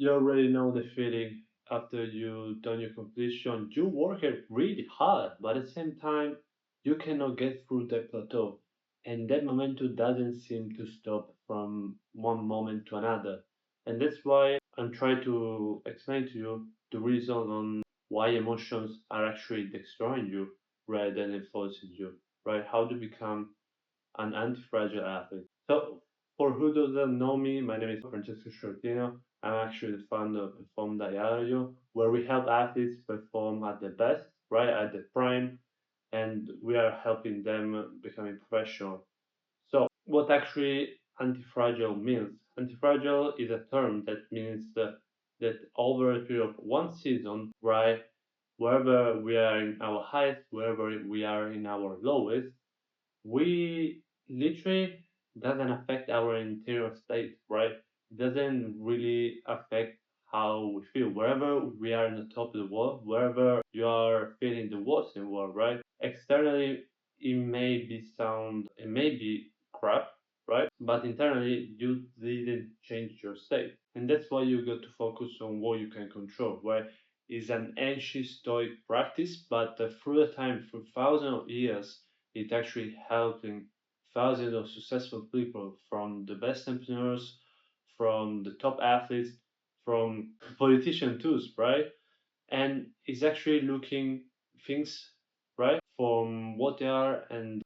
You already know the feeling after you done your completion. You worked really hard, but at the same time, you cannot get through that plateau. And that momentum doesn't seem to stop from one moment to another. And that's why I'm trying to explain to you the reason on why emotions are actually destroying you rather than enforcing you, right? How to become an anti-fragile athlete. So, for who doesn't know me, my name is Francesco Shortino. I'm actually the founder of Perform Diario, where we help athletes perform at their best, right at the prime, and we are helping them becoming professional. So, what actually anti-fragile means? Anti-fragile is a term that means that over a period of one season, right, wherever we are in our highest, wherever we are in our lowest, we literally doesn't affect our interior state, right? It doesn't really affect how we feel. Wherever we are in the top of the world, wherever you are feeling the worst in the world, right? Externally, it may be crap, right? But internally, you didn't change your state. And that's why you got to focus on what you can control, right? It's an ancient stoic practice, but through the time, for thousands of years, it actually helping thousands of successful people from the best entrepreneurs, from the top athletes, from politicians too, right? And it's actually looking things right from what they are and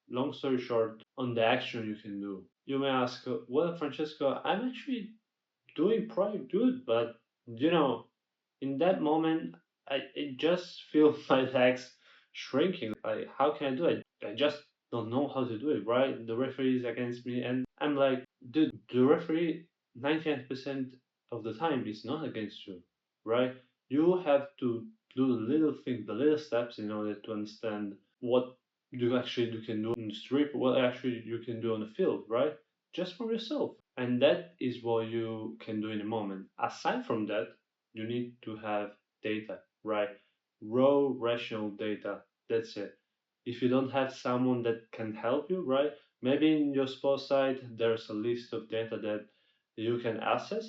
long story short on the action you can do. You may ask, well, Francesco, I'm actually doing pretty good, but you know, in that moment, I just feel my legs shrinking. Like, how can I do it? I just don't know how to do it, right? The referee is against me, and I'm like, dude, the referee 99% of the time is not against you, right? You have to do the little things, the little steps in order to understand what you can do in the street, what actually you can do on the field, right? Just for yourself. And that is what you can do in a moment. Aside from that, you need to have data, right? Raw, rational data. That's it. If you don't have someone that can help you, right? Maybe in your sports site, there's a list of data that you can access.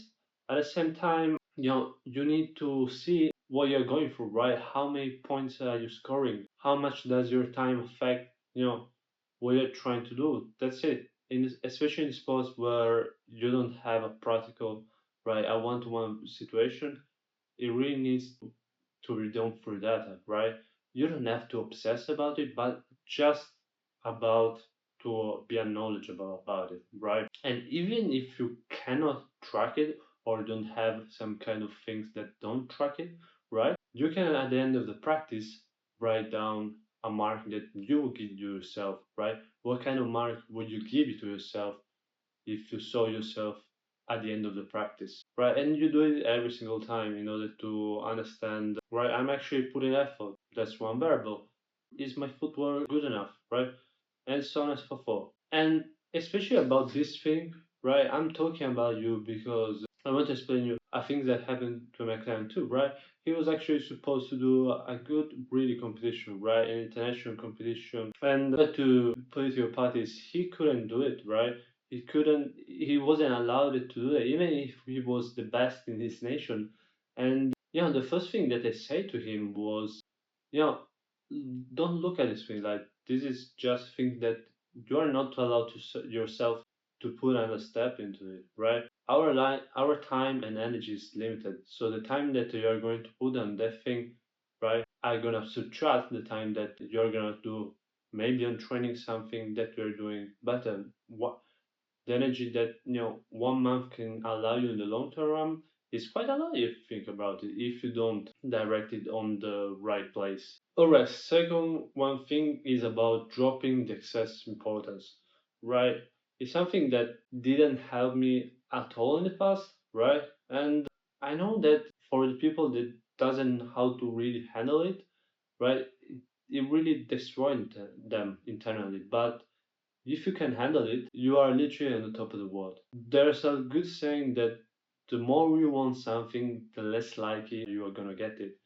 At the same time, you need to see what you're going through, right? How many points are you scoring? How much does your time affect, what you're trying to do? That's it. Especially in sports where you don't have a practical, right, a one-to-one situation, it really needs to be done through data, right? You don't have to obsess about it, but just about to be knowledgeable about it, right? And even if you cannot track it or don't have some kind of things that don't track it, right? You can at the end of the practice write down a mark that you will give yourself, right? What kind of mark would you give it to yourself if you saw yourself at the end of the practice, right? And you do it every single time in order to understand, right? I'm actually putting effort. That's one variable. Is my footwork good enough, right? And so on and so forth. And especially about this thing, right? I'm talking about you because I want to explain you a thing that happened to my client too, right? He was actually supposed to do a good, really competition, right? An international competition. And to political parties, he couldn't do it, right? He wasn't allowed to do it, even if he was the best in his nation. And, the first thing that I said to him was, you know, don't look at this thing like this is just thing that you are not allowed to yourself to put another step into it, right? Our time and energy is limited, so the time that you are going to put on that thing, right, are gonna subtract the time that you're gonna do maybe on training something that you're doing better. What the energy that 1 month can allow you in the long term is quite a lot if you think about it, if you don't direct it on the right place. Alright, second one thing is about dropping the excess importance, right? It's something that didn't help me at all in the past, right? And I know that for the people that doesn't know how to really handle it, right? It really destroyed them internally. But if you can handle it, you are literally on the top of the world. There's a good saying that the more you want something, the less likely you are gonna get it.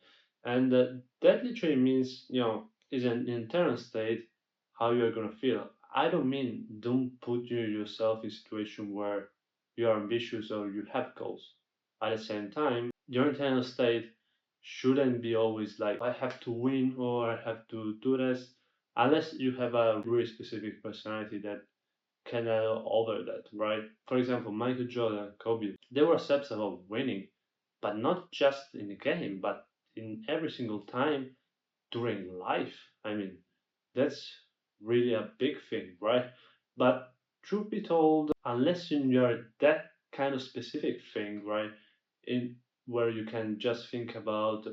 And that literally means, is an internal state how you're gonna feel. I don't mean don't put yourself in a situation where you are ambitious or you have goals. At the same time, your internal state shouldn't be always like, I have to win or I have to do this, unless you have a really specific personality that can over that, right? For example, Michael Jordan, Kobe, they were obsessed about winning, but not just in the game, but in every single time during life. I mean, that's really a big thing, right? But truth be told, unless you're that kind of specific thing, right, in where you can just think about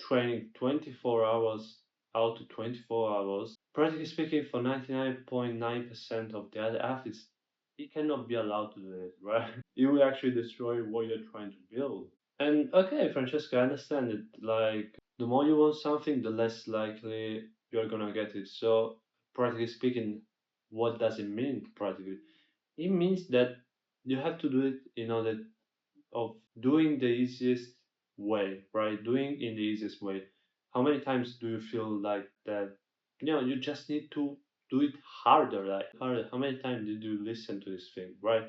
training 24 hours out to 24 hours, practically speaking, for 99.9% of the other athletes, it cannot be allowed to do it, right? It will actually destroy what you're trying to build. And okay, Francesca, I understand it. Like, the more you want something, the less likely you're gonna get it. So, practically speaking, what does it mean practically? It means that you have to do it in order of doing the easiest way, right? Doing in the easiest way. How many times do you feel like that? You just need to do it harder, like harder. How many times did you listen to this thing, right?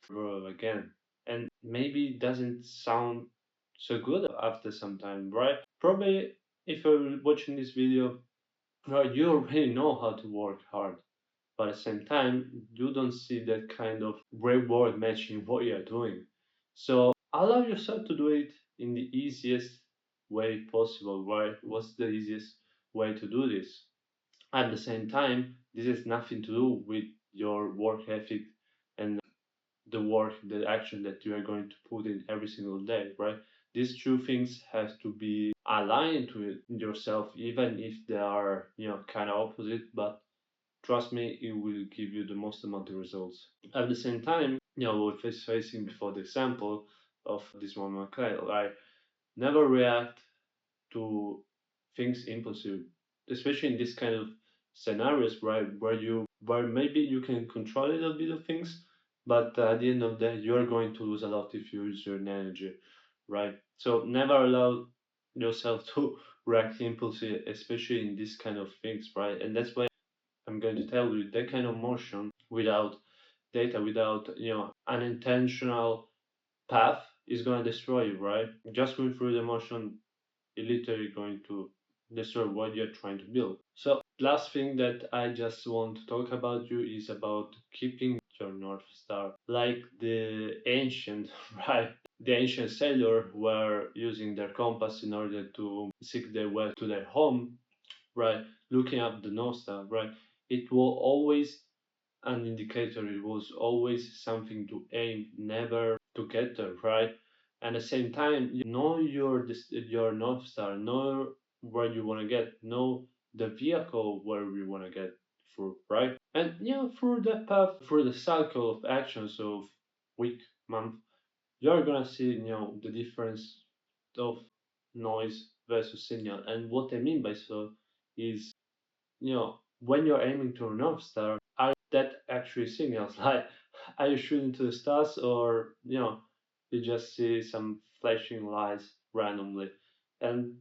Over again. And maybe it doesn't sound so good after some time, right? Probably if you're watching this video, right, you already know how to work hard. But at the same time, you don't see that kind of reward matching what you're doing. So allow yourself to do it in the easiest way possible, right? What's the easiest way to do this? At the same time, this has nothing to do with your work ethic and the work, the action that you are going to put in every single day, right? These two things have to be aligned to it yourself, even if they are, kind of opposite, but trust me, it will give you the most amount of results. At the same time, we're facing before the example of this one okay, like never react to things impulsive, especially in this kind of scenarios, right, where maybe you can control a little bit of things, but at the end of the day, you're going to lose a lot if you use your energy, right? So never allow yourself to react impulsive, especially in this kind of things, right? And that's why I'm going to tell you that kind of motion without data, without an intentional path is going to destroy you, right? Just going through the motion is literally going to destroy what you're trying to build. So last thing that I just want to talk about you is about keeping your North Star. Like the ancient, right? The ancient sailor were using their compass in order to seek their way to their home, right? Looking at the North Star, right? It will always an indicator. It was always something to aim, never to get there, right? At the same time, you know your North Star, know where you want to get, know the vehicle where we want to get through, right? And through that path, through the cycle of actions of week, month, you're gonna see the difference of noise versus signal. And what I mean by so is when you're aiming to a North Star, are that actually signals? Like, are you shooting to the stars, or you just see some flashing lights randomly? And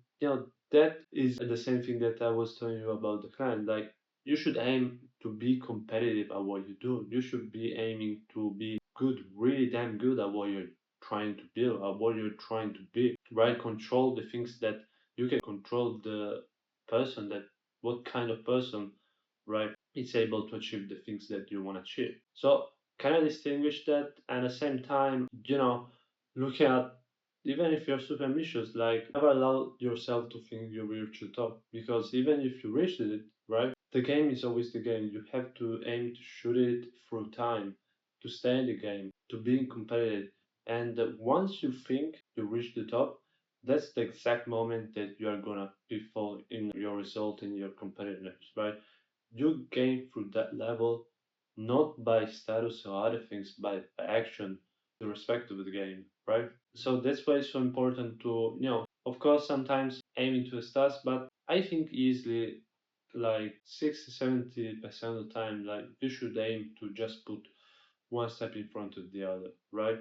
that is the same thing that I was telling you about the client. Like, you should aim to be competitive at what you do. You should be aiming to be good, really damn good at what you're trying to build, at what you're trying to be. Right? Control the things that you can control. The person that what kind of person, right, is able to achieve the things that you want to achieve. So kind of distinguish that, and at the same time, looking at, even if you're super ambitious, like never allow yourself to think you will reach the top, because even if you reach it, right, the game is always the game. You have to aim to shoot it through time, to stay in the game, to be competitive. And once you think you reach the top, that's the exact moment that you are gonna default in your result in your competitiveness, right? You gain through that level, not by status or other things, but by action, the respect of the game, right? So that's why it's so important to, of course, sometimes aiming to the stars, but I think easily like 60-70% of the time, like you should aim to just put one step in front of the other, right?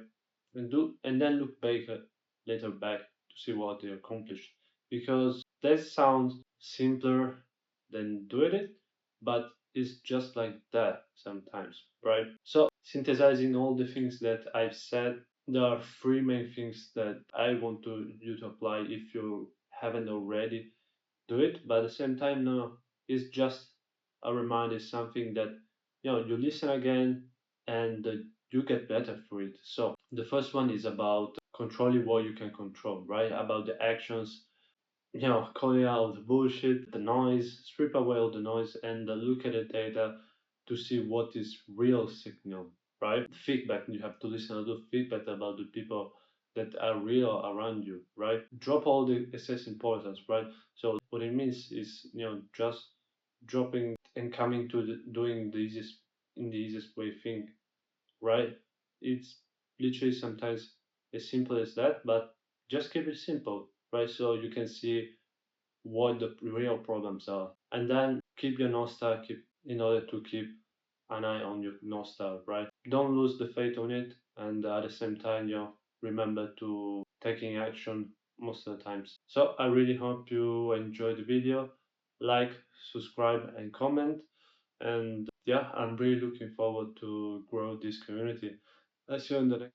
And then look back later back to see what they accomplished. Because that sounds simpler than doing it, but it's just like that sometimes, right? So synthesizing all the things that I've said, There are three main things that I want you to apply if you haven't already do it. But at the same time, no, it's just a reminder, something that you listen again and you get better for it. So the first one is about controlling what you can control, right? About the actions, calling out the bullshit, the noise, strip away all the noise, and look at the data to see what is real signal, right? Feedback, you have to listen to feedback about the people that are real around you, right? Drop all the excess importance, right? So what it means is, just dropping and coming to doing the easiest in the easiest way thing, right? It's literally sometimes as simple as that, but just keep it simple, right? So you can see what the real problems are. And then keep your North Star keep in order to keep an eye on your North Star, right? Don't lose the faith on it, and at the same time, remember to taking action most of the times. So I really hope you enjoyed the video. Like, subscribe, and comment. And yeah, I'm really looking forward to grow this community. I'll see you in the next